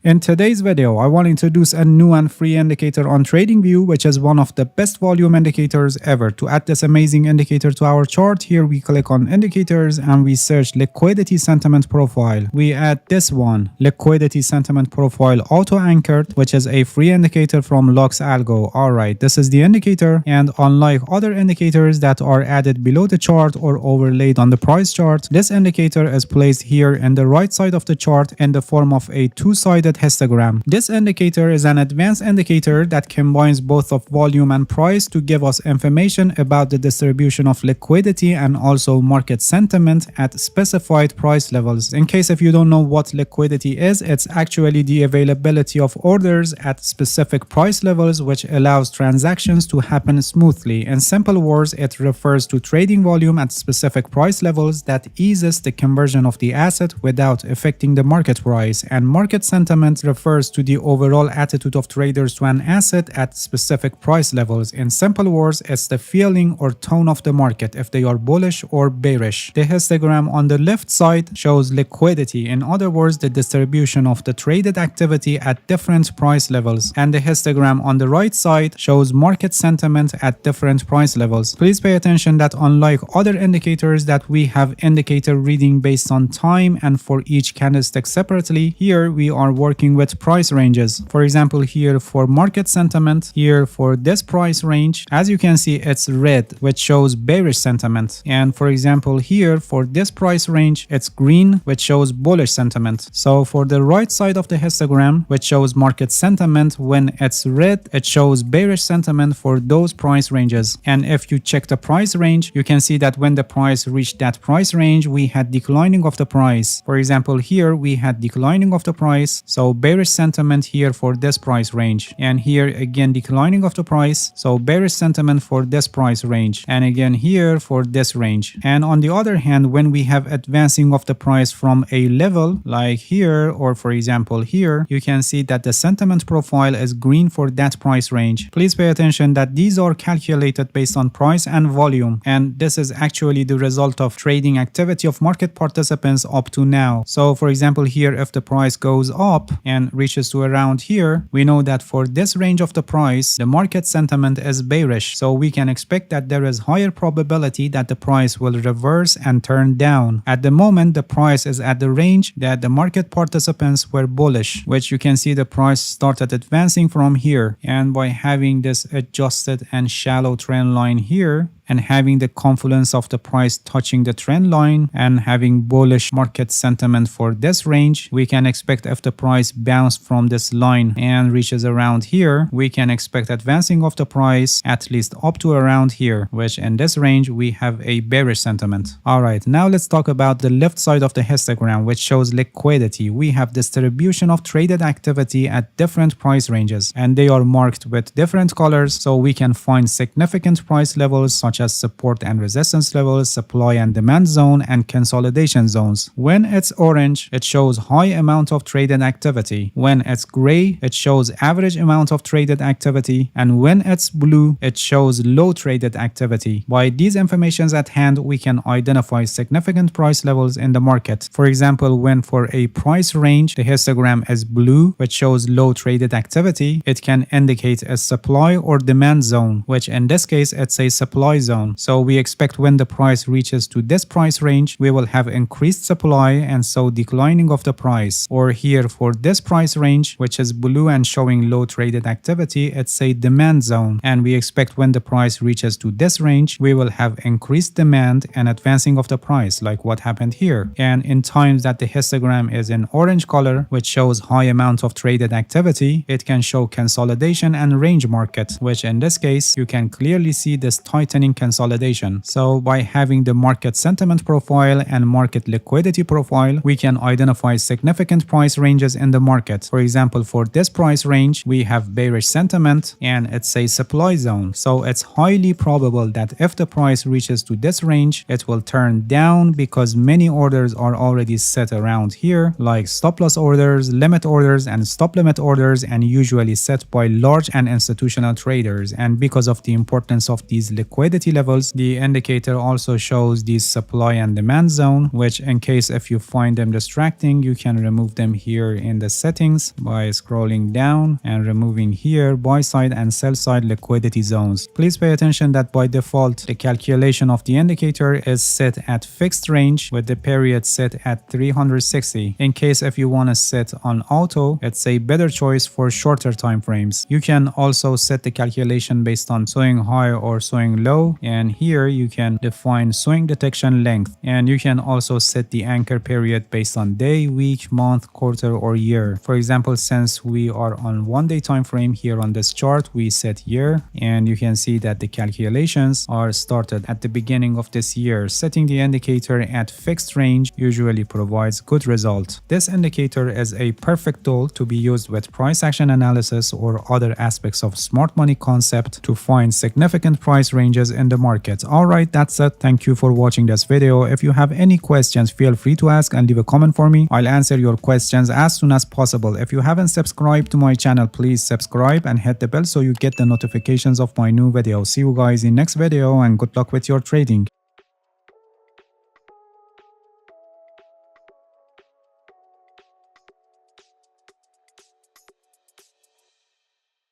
In today's video, I want to introduce a new and free indicator on TradingView, which is one of the best volume indicators ever. To add this amazing indicator to our chart, here we click on indicators and we search liquidity sentiment profile. We add this one, liquidity sentiment profile auto anchored, which is a free indicator from Lux Algo. Alright, this is the indicator, and unlike other indicators that are added below the chart or overlaid on the price chart, this indicator is placed here in the right side of the chart in the form of a two-sided histogram. This indicator is an advanced indicator that combines both of volume and price to give us information about the distribution of liquidity and also market sentiment at specified price levels. In case if you don't know what liquidity is, it's actually the availability of orders at specific price levels, which allows transactions to happen smoothly. In simple words, it refers to trading volume at specific price levels that eases the conversion of the asset without affecting the market price, and market sentiment refers to the overall attitude of traders to an asset at specific price levels. In simple words, it's the feeling or tone of the market if they are bullish or bearish. The histogram on the left side shows liquidity, in other words, the distribution of the traded activity at different price levels, and the histogram on the right side shows market sentiment at different price levels. Please pay attention that unlike other indicators that we have indicator reading based on time and for each candlestick separately, here we are working with price ranges. For example, here for market sentiment, here for this price range, as you can see, it's red, which shows bearish sentiment. And for example, here for this price range, it's green, which shows bullish sentiment. So for the right side of the histogram, which shows market sentiment, when it's red, it shows bearish sentiment for those price ranges. And if you check the price range, you can see that when the price reached that price range, we had declining of the price. For example, here we had declining of the price, so bearish sentiment here for this price range, and here again declining of the price, so bearish sentiment for this price range, and again here for this range. And on the other hand, when we have advancing of the price from a level like here, or for example here, you can see that the sentiment profile is green for that price range. Please pay attention that these are calculated based on price and volume, and this is actually the result of trading activity of market participants up to now. So for example here, if the price goes up and reaches to around here, we know that for this range of the price, the market sentiment is bearish. So we can expect that there is higher probability that the price will reverse and turn down. At the moment, the price is at the range that the market participants were bullish, which you can see the price started advancing from here. And by having this adjusted and shallow trend line here, and having the confluence of the price touching the trend line and having bullish market sentiment for this range, we can expect if the price bounces from this line and reaches around here, we can expect advancing of the price at least up to around here, which in this range we have a bearish sentiment. Alright, now let's talk about the left side of the histogram, which shows liquidity. We have distribution of traded activity at different price ranges, and they are marked with different colors, so we can find significant price levels such as support and resistance levels, supply and demand zone, and consolidation zones. When it's orange, it shows high amount of traded activity. When it's gray, it shows average amount of traded activity, and when it's blue, it shows low traded activity. By these informations at hand, we can identify significant price levels in the market. For example, when for a price range, the histogram is blue, which shows low traded activity, it can indicate a supply or demand zone, which in this case, it's a supply zone. So we expect when the price reaches to this price range, we will have increased supply and so declining of the price. Or here for this price range, which is blue and showing low traded activity, it's a demand zone. And we expect when the price reaches to this range, we will have increased demand and advancing of the price, like what happened here. And in times that the histogram is in orange color, which shows high amount of traded activity, it can show consolidation and range market, which in this case, you can clearly see this tightening consolidation. So by having the market sentiment profile and market liquidity profile, we can identify significant price ranges in the market. For example, for this price range, we have bearish sentiment and it's a supply zone. So it's highly probable that if the price reaches to this range, it will turn down because many orders are already set around here, like stop loss orders, limit orders, and stop limit orders, and usually set by large and institutional traders. And because of the importance of these liquidity liquidity levels. The indicator also shows the supply and demand zone, which in case if you find them distracting, you can remove them here in the settings by scrolling down and removing here buy side and sell side liquidity zones. Please pay attention that by default, the calculation of the indicator is set at fixed range with the period set at 360. In case if you want to set on auto, it's a better choice for shorter time frames. You can also set the calculation based on swing high or swing low, and here you can define swing detection length, and you can also set the anchor period based on day, week, month, quarter, or year. For example, since we are on 1 day time frame here on this chart, we set year, and you can see that the calculations are started at the beginning of this year. Setting the indicator at fixed range usually provides good result. This indicator is a perfect tool to be used with price action analysis or other aspects of smart money concept to find significant price ranges in the market. Alright, that's it. Thank you for watching this video. If you have any questions, feel free to ask and leave a comment for me. I'll answer your questions as soon as possible. If you haven't subscribed to my channel, please subscribe and hit the bell so you get the notifications of my new videos. See you guys in next video and good luck with your trading.